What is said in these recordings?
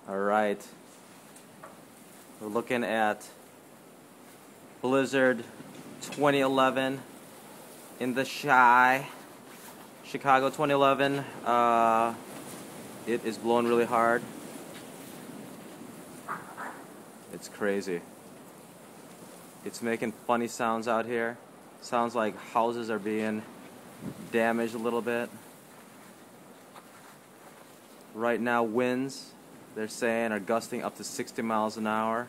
Alright, we're looking at Blizzard 2011 in the Chicago 2011. It is blowing really hard. It's crazy. It's making funny sounds out here. Sounds like houses are being damaged a little bit. Right now, winds, they're saying, are gusting up to 60 miles an hour.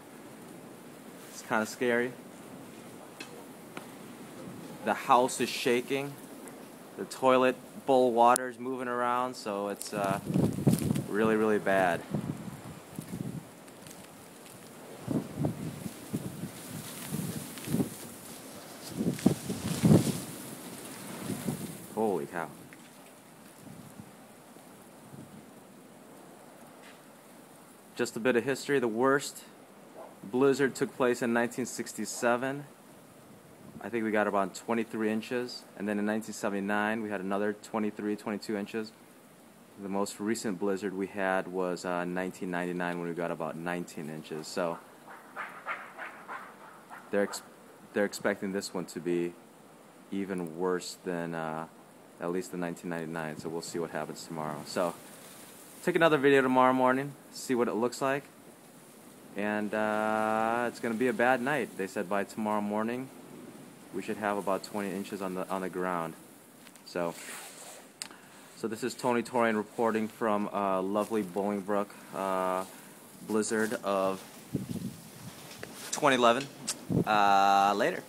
It's kind of scary. The house is shaking. The toilet bowl water is moving around, so it's really, really bad. Holy cow. Just a bit of history. The worst blizzard took place in 1967. I think we got about 23 inches. And then in 1979, we had another 23, 22 inches. The most recent blizzard we had was 1999 when we got about 19 inches. So they're expecting this one to be even worse than at least the 1999. So we'll see what happens tomorrow. So take another video tomorrow morning, see what it looks like, and it's going to be a bad night. They said by tomorrow morning we should have about 20 inches on the ground. So this is Tony Torian reporting from lovely Bolingbrook blizzard of 2011. Later.